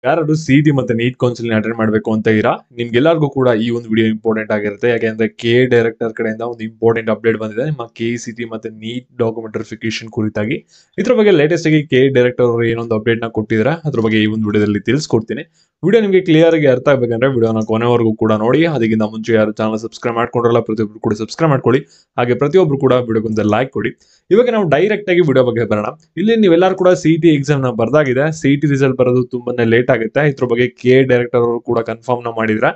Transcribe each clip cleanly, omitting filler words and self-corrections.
ಯಾರಾದ್ರೂ ಸಿಟಿ ಮತ್ತೆ NEET counselling attend ಮಾಡಬೇಕು ಅಂತ ಇರಾ ನಿಮ್ಗೆಲ್ಲರಿಗೂ ಕೂಡ ಈ ಒಂದು ವಿಡಿಯೋ ಇಂಪಾರ್ಟೆಂಟ್ ಆಗಿರುತ್ತೆ. ಯಾಕೆಂದ್ರೆ ಕೆ ಡೈರೆಕ್ಟರ್ ಕಡೆಯಿಂದ ಒಂದು ಇಂಪಾರ್ಟೆಂಟ್ ಅಪ್ಡೇಟ್ ಬಂದಿದೆ ನಿಮ್ಮ KCT ಮತ್ತೆ ನೀಟ್ ಡಾಕ್ಯುಮೆಂಟ್ ವೆರಿಫಿಕೇಶನ್ ಕುರಿತಾಗಿ. ಇದ್ರ ಬಗ್ಗೆ ಲೇಟೆಸ್ಟ್ ಆಗಿ ಕೆ ಡೈರೆಕ್ಟರ್ ಅವರು ಏನೊಂದು ಅಪ್ಡೇಟ್ ನ ಕೊಟ್ಟಿದ್ದಾರೆ ಅದ್ರ ಬಗ್ಗೆ ಈ ಒಂದು ವಿಡಿಯೋದಲ್ಲಿ ತಿಳಿಸ್ಕೊಡ್ತೀನಿ. ವಿಡಿಯೋ ನಿಮಗೆ ಕ್ಲಿಯರ್ ಆಗಿ ಅರ್ಥ ಆಗಬೇಕಂದ್ರೆ ವಿಡಿಯೋನ ಕೊನೆವರೆಗೂ ಕೂಡ ನೋಡಿ. ಅದಕ್ಕಿಂತ ಮುಂಚೆ ಯಾರು ಚಾನಲ್ ಸಬ್ಸ್ಕ್ರೈಬ್ ಮಾಡ್ಕೊಂಡ್ರಲ್ಲ ಪ್ರತಿಯೊಬ್ರು ಕೂಡ ಸಬ್ಸ್ಕ್ರೈಬ್ ಮಾಡ್ಕೊಳ್ಳಿ. ಹಾಗೆ ಪ್ರತಿಯೊಬ್ರು ಕೂಡ ವಿಡಿಯೋಗೊಂದು ಲೈಕ್ ಕೊಡಿ. ಇವಾಗ ನಾವು ಡೈರೆಕ್ಟ್ ಆಗಿ ವಿಡಿಯೋ ಬಗ್ಗೆ ಬರೋಣ. ಇಲ್ಲಿ ನೀವೆಲ್ಲರೂ ಕೂಡ CT ಎಕ್ಸಾಮ್ ನ ಬರ್ದಾಗಿದೆ. CT ರಿಸಲ್ಟ್ ಬರೋದು ತುಂಬಾನೇ ಲೇಟ್ ಆಗುತ್ತೆ. ಇದ್ರ ಬಗ್ಗೆ ಕೆ ಡೈರೆಕ್ಟರ್ ಅವರು ಕೂಡ ಕನ್ಫರ್ಮ್ ನ ಮಾಡಿದ್ರೆ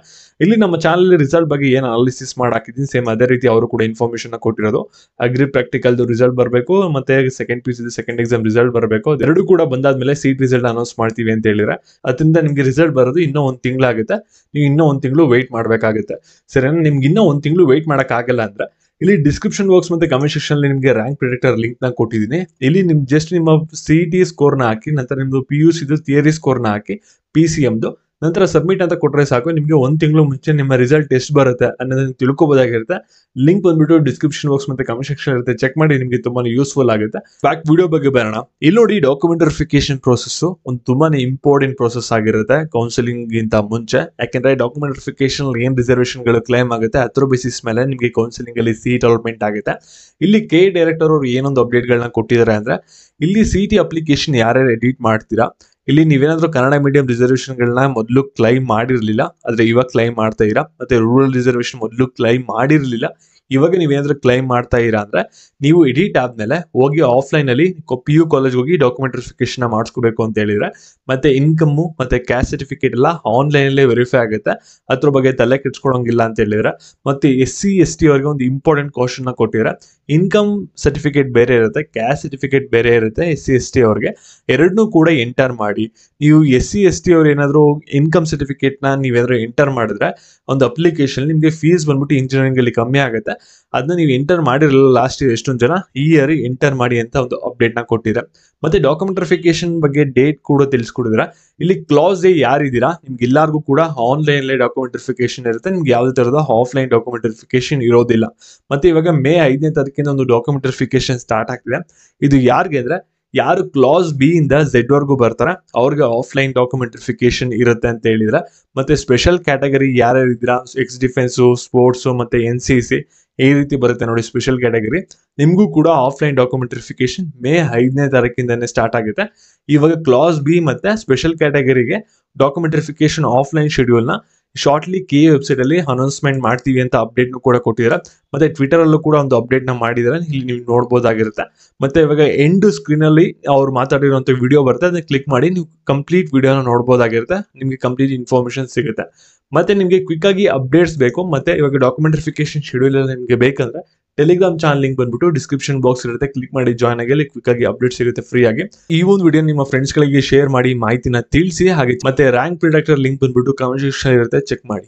ಇಲ್ಲಿ ನಮ್ಮ ಚಾನಲ್ ರಿಸಲ್ಟ್ ಬಗ್ಗೆ ಏನು ಅನಾಲಿಸಿಸ್ ಮಾಡಿ ಹಾಕಿದ್ದೀನಿ ಸೇಮ್ ಅದೇ ರೀತಿ ಅವರು ಕೂಡ ಇನ್ಫಾರ್ಮೇಶನ್ ಕೊಟ್ಟಿರೋದು. ಅಗ್ರಿ ಪ್ರಾಕ್ಟಿಕಲ್ ರಿಸಲ್ಟ್ ಬರಬೇಕು ಮತ್ತೆ second PUC second exam result ಬರಬೇಕು. ಎರಡು ಕೂಡ ಬಂದಾದ್ಮೇಲೆ CT ರಿಸಲ್ಟ್ ಅನೌನ್ಸ್ ಮಾಡ್ತೀವಿ ಅಂತ ಹೇಳಿದ್ರೆ ಅದರಿಂದ ನಿಮ್ಗೆ ರಿಸಲ್ಟ್ ಬರೋದು ಇನ್ನೂ ಒಂದು ತಿಂಗಳಾಗುತ್ತೆ. ನೀವು ಇನ್ನೂ ಒಂದು ತಿಂಗಳು ವೆಯ್ಟ್ ಮಾಡ್ಬೇಕಾಗುತ್ತೆ. ಸರಿ, ನಿಮ್ಗೆ ಇನ್ನೂ ಒಂದು ತಿಂಗಳು ವೆಯ್ಟ್ ಮಾಡಕ್ ಆಗಲ್ಲ ಅಂದ್ರೆ ಇಲ್ಲಿ ಡಿಸ್ಕ್ರಿಪ್ಷನ್ ಬಾಕ್ಸ್ ಮತ್ತೆ ಕಮೆಂಟ್ ಸೆಕ್ಷನ್ ಅಲ್ಲಿ ನಿಮಗೆ ರ್ಯಾಂಕ್ ಪ್ರಿಡಿಕ್ಟರ್ ಲಿಂಕ್ ನ ಕೊಟ್ಟಿದ್ದೀನಿ. ಇಲ್ಲಿ ನಿಮ್ ಜಸ್ಟ್ ನಿಮ್ಮ CT ಸ್ಕೋರ್ ನ ಹಾಕಿ ನಂತರ ನಿಮ್ದು PUC ಥಿಯರಿ ಸ್ಕೋರ್ ನ ಹಾಕಿ PCM ನಂತರ ಸಬ್ಮಿಟ್ ಅಂತ ಕೊಟ್ರೆ ಸಾಕು. ನಿಮಗೆ ಒಂದು ತಿಂಗಳು ಮುಂಚೆ ನಿಮ್ಮ ರಿಸಲ್ಟ್ ಎಷ್ಟು ಬರುತ್ತೆ ಅನ್ನೋದನ್ನ ತಿಳ್ಕೊಬೋದಾಗಿರುತ್ತೆ. ಲಿಂಕ್ ಬಂದ್ಬಿಟ್ಟು ಡಿಸ್ಕ್ರಿಪ್ಷನ್ ಬಾಕ್ಸ್ ಮತ್ತೆ ಕಮೆಂಟ್ ಸೆಕ್ಷನ್ ಇರುತ್ತೆ, ಚೆಕ್ ಮಾಡಿ, ನಿಮಗೆ ತುಂಬಾನೇ ಯೂಸ್ಫುಲ್ ಆಗುತ್ತೆ. ಬ್ಯಾಕ್ ವಿಡಿಯೋ ಬಗ್ಗೆ ಬರೋಣ. ಇಲ್ಲಿ ನೋಡಿ, ಡಾಕ್ಯುಮೆಂಟ್ ವೆರಿಫಿಕೇಶನ್ ಪ್ರೋಸೆಸ್ ಒಂದು ತುಂಬಾನೇ ಇಂಪಾರ್ಟೆಂಟ್ ಪ್ರೋಸೆಸ್ ಆಗಿರುತ್ತೆ ಕೌನ್ಸಿಲಿಂಗ್ ಗಿಂತ ಮುಂಚೆ. ಯಾಕೆಂದ್ರೆ ಡಾಕ್ಯುಮೆಂಟ್ ವೆರಿಫಿಕೇಶನ್ ಏನ್ ರಿಸರ್ವೇಶನ್ ಗಳು ಕ್ಲೈಮ್ ಆಗುತ್ತೆ ಅದ್ರ ಬೇಸಿಸ್ ಮೇಲೆ ನಿಮಗೆ ಕೌನ್ಸಿಲಿಂಗ್ ಅಲ್ಲಿ ಸೀಟ್ ಅಲಾಟ್ಮೆಂಟ್ ಆಗುತ್ತೆ. ಇಲ್ಲಿ ಕೆ ಡೈರೆಕ್ಟರ್ ಅವರು ಏನೊಂದು ಅಪ್ಡೇಟ್ ಗಳನ್ನ ಕೊಟ್ಟಿದ್ದಾರೆ ಅಂದ್ರೆ ಇಲ್ಲಿ CT ಅಪ್ಲಿಕೇಶನ್ ಯಾರ್ಯಾರು ಎಡಿಟ್ ಮಾಡ್ತೀರಾ, ಇಲ್ಲಿ ನೀವೇನಾದ್ರೂ ಕನ್ನಡ ಮೀಡಿಯಂ ರಿಸರ್ವೇಶನ್ ಗಳನ್ನ ಮೊದಲು ಕ್ಲೈಮ್ ಮಾಡಿರ್ಲಿಲ್ಲ ಆದ್ರೆ ಇವಾಗ ಕ್ಲೈಮ್ ಮಾಡ್ತಾ ಇರಾ, ಮತ್ತೆ ರೂರಲ್ ರಿಸರ್ವೇಶನ್ ಮೊದಲು ಕ್ಲೈಮ್ ಮಾಡಿರ್ಲಿಲ್ಲ ಇವಾಗ ನೀವೇನಾದ್ರೂ ಕ್ಲೈಮ್ ಮಾಡ್ತಾ ಇರಾ ಅಂದ್ರೆ ನೀವು ಎಡಿಟ್ ಆದ್ಮೇಲೆ ಹೋಗಿ ಆಫ್ಲೈನ್ ಅಲ್ಲಿ PU ಕಾಲೇಜ್ ಹೋಗಿ ಡಾಕ್ಯುಮೆಂಟ್ ವೆರಿಫಿಕೇಶನ್ ಮಾಡಿಸ್ಕೋಬೇಕು ಅಂತ ಹೇಳಿದ್ರೆ, ಮತ್ತೆ ಇನ್ಕಮ್ ಮತ್ತೆ ಕ್ಯಾಸ್ಟ್ ಸರ್ಟಿಫಿಕೇಟ್ ಎಲ್ಲ ಆನ್ಲೈನ್ ಅಲ್ಲೇ ವೆರಿಫೈ ಆಗುತ್ತೆ. ಅದ್ರ ಬಗ್ಗೆ ತಲೆ ಕೆಡ್ಸ್ಕೊಳಂಗಿಲ್ಲ ಅಂತ ಹೇಳಿದ್ರೆ, ಮತ್ತೆ SC ST ಅವರಿಗೆ ಒಂದು ಇಂಪಾರ್ಟೆಂಟ್ ಕ್ವಶನ್ ನ ಕೊಟ್ಟಿದ್ರೆ ಇನ್ಕಮ್ ಸರ್ಟಿಫಿಕೇಟ್ ಬೇರೆ ಇರುತ್ತೆ, ಕ್ಯಾಸ್ಟ್ ಸರ್ಟಿಫಿಕೇಟ್ ಬೇರೆ ಇರುತ್ತೆ. SC ST ಅವ್ರಿಗೆ ಎರಡನ್ನೂ ಕೂಡ ಎಂಟರ್ ಮಾಡಿ. ನೀವು SC ST ಅವ್ರು ಏನಾದ್ರು ಇನ್ಕಮ್ ಸರ್ಟಿಫಿಕೇಟ್ ನ ನೀವೇನಾದ್ರು ಎಂಟರ್ ಮಾಡಿದ್ರೆ ಒಂದು ಅಪ್ಲಿಕೇಶನ್ ನಿಮ್ಗೆ ಫೀಸ್ ಬಂದ್ಬಿಟ್ಟು ಇಂಜಿನಿಯರಿಂಗ್ ಅಲ್ಲಿ ಕಮ್ಮಿ ಆಗುತ್ತೆ. ಅದನ್ನ ನೀವು ಎಂಟರ್ ಮಾಡಿರಲಿಲ್ಲ ಲಾಸ್ಟ್ ಇಯರ್ ಎಷ್ಟೊಂದು ಜನ, ಈ ಇಯರ್ ಎಂಟರ್ ಮಾಡಿ ಅಂತ ಒಂದು ಅಪ್ಡೇಟ್ ನ ಕೊಟ್ಟಿದೆ. ಮತ್ತೆ ಡಾಕ್ಯುಮೆಂಟ್ ವೆರಿಫಿಕೇಶನ್ ಬಗ್ಗೆ ಡೇಟ್ ಕೂಡ ತಿಳಿಸ್ಕೊಡಿದ್ರೆ ಇಲ್ಲಿ ಕ್ಲಾಸ್ ಡೇ ಯಾರಿದ್ದೀರಾ ನಿಮ್ಗೆ ಎಲ್ಲರಿಗೂ ಕೂಡ ಆನ್ಲೈನ್ ಡಾಕ್ಯುಮೆಂಟ್ ವೆರಿಫಿಕೇಶನ್ ಇರುತ್ತೆ. ನಿಮ್ಗೆ ಯಾವುದೇ ತರಹದ ಆಫ್ಲೈನ್ ಡಾಕ್ಯುಮೆಂಟ್ ವೆರಿಫಿಕೇಶನ್ ಇರೋದಿಲ್ಲ. ಮತ್ತೆ ಇವಾಗ ಮೇ 5ನೇ ತಾರೀಕಿಂದ ಒಂದು ಡಾಕ್ಯುಮೆಂಟ್ ವೆರಿಫಿಕೇಶನ್ ಸ್ಟಾರ್ಟ್ ಆಗ್ತಿದೆ. ಇದು ಯಾರಿಗೆ ಅಂದ್ರೆ ಯಾರು ಕ್ಲಾಸ್ B ಇಂದ Z ವರ್ಗೂ ಬರ್ತಾರೆ ಅವ್ರಿಗೆ ಆಫ್ಲೈನ್ ಡಾಕ್ಯುಮೆಂಟ್ ವೆರಿಫಿಕೇಶನ್ ಇರುತ್ತೆ ಅಂತ ಹೇಳಿದ್ರೆ, ಮತ್ತೆ ಸ್ಪೆಷಲ್ ಕ್ಯಾಟಗರಿ ಯಾರ್ಯಾರು ಇದ್ದೀರಾ, ಎಕ್ಸ್ ಡಿಫೆನ್ಸ್, ಸ್ಪೋರ್ಟ್ಸ್ ಮತ್ತೆ NCC ಈ ರೀತಿ ಬರುತ್ತೆ ನೋಡಿ ಸ್ಪೆಷಲ್ ಕ್ಯಾಟಗರಿ, ನಿಮಗೂ ಕೂಡ ಆಫ್ಲೈನ್ ಡಾಕ್ಯುಮೆಂಟ್ ವೆರಿಫಿಕೇಶನ್ ಮೇ 5ನೇ ತಾರೀಕಿಂದಾನೇ ಸ್ಟಾರ್ಟ್ ಆಗುತ್ತೆ. ಇವಾಗ ಕ್ಲಾಸ್ B ಮತ್ತೆ ಸ್ಪೆಷಲ್ ಕ್ಯಾಟಗರಿಗೆ ಡಾಕ್ಯುಮೆಂಟ್ ವೆರಿಫಿಕೇಶನ್ ಆಫ್ಲೈನ್ ಶೆಡ್ಯೂಲ್ ನ ಶಾರ್ಟ್ಲಿ KA ವೆಬ್ಸೈಟ್ ಅಲ್ಲಿ ಅನೌನ್ಸ್ಮೆಂಟ್ ಮಾಡ್ತೀವಿ ಅಂತ ಅಪ್ಡೇಟ್ ಕೂಡ ಕೊಟ್ಟಿದ್ದಾರೆ. ಮತ್ತೆ ಟ್ವಿಟರ್ ಅಲ್ಲೂ ಕೂಡ ಒಂದು ಅಪ್ಡೇಟ್ ನ ಮಾಡಿದ್ದಾರೆ, ಇಲ್ಲಿ ನೀವು ನೋಡಬಹುದಾಗಿರುತ್ತೆ. ಮತ್ತೆ ಇವಾಗ ಎಂಡ್ ಸ್ಕ್ರೀನ್ ಅಲ್ಲಿ ಅವ್ರು ಮಾತಾಡಿರುವಂತ ವಿಡಿಯೋ ಬರುತ್ತೆ, ಅದನ್ನ ಕ್ಲಿಕ್ ಮಾಡಿ ನೀವು ಕಂಪ್ಲೀಟ್ ವಿಡಿಯೋನ ನೋಡಬಹುದಾಗಿರುತ್ತೆ. ನಿಮ್ಗೆ ಕಂಪ್ಲೀಟ್ ಇನ್ಫಾರ್ಮೇಶನ್ ಸಿಗುತ್ತೆ. ಮತ್ತೆ ನಿಮ್ಗೆ ಕ್ವಿಕ್ ಆಗಿ ಅಪ್ಡೇಟ್ಸ್ ಬೇಕು ಮತ್ತೆ ಇವಾಗ ಡಾಕ್ಯುಮೆಂಟ್ ವೆರಿಫಿಕೇಶನ್ ಶೆಡ್ಯೂಲ್ ನಿಮ್ಗೆ ಬೇಕಂದ್ರೆ ಟೆಲಿಗ್ರಾಮ್ ಚಾನಲ್ ಲಿಂಕ್ ಬಂದ್ಬಿಟ್ಟು ಡಿಸ್ಕ್ರಿಪ್ಷನ್ ಬಾಕ್ಸ್ ಇರುತ್ತೆ, ಕ್ಲಿಕ್ ಮಾಡಿ ಜಾಯ್ನ್ ಆಗಿ. ಅಲ್ಲಿ ಕ್ವಿಕ್ ಆಗಿ ಅಪ್ಡೇಟ್ ಸಿಗುತ್ತೆ ಫ್ರೀ ಆಗಿ. ಈ ಒಂದು ವಿಡಿಯೋ ನಿಮ್ಮ ಫ್ರೆಂಡ್ಸ್ ಗಳಿಗೆ ಶೇರ್ ಮಾಡಿ, ಮಾಹಿತಿನ ತಿಳಿಸಿ. ಹಾಗೆ ಮತ್ತೆ ರ್ಯಾಂಕ್ ಪ್ರಿಡಿಕ್ಟರ್ ಲಿಂಕ್ ಬಂದ್ಬಿಟ್ಟು ಕಮೆಂಟ್ ಸೆಕ್ಷನ್ ಇರುತ್ತೆ, ಚೆಕ್ ಮಾಡಿ.